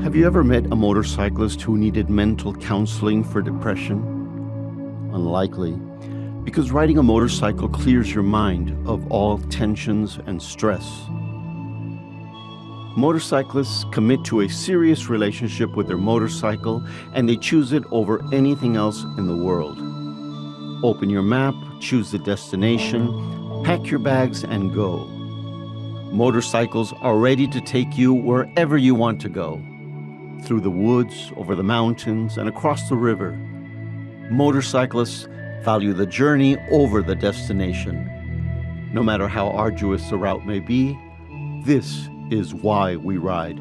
Have you ever met a motorcyclist who needed mental counseling for depression? Unlikely, because riding a motorcycle clears your mind of all tensions and stress. Motorcyclists commit to a serious relationship with their motorcycle, and they choose it over anything else in the world. Open your map, choose the destination, pack your bags, and go. Motorcycles are ready to take you wherever you want to go. Through the woods, over the mountains, and across the river. Motorcyclists value the journey over the destination. No matter how arduous the route may be, this is why we ride.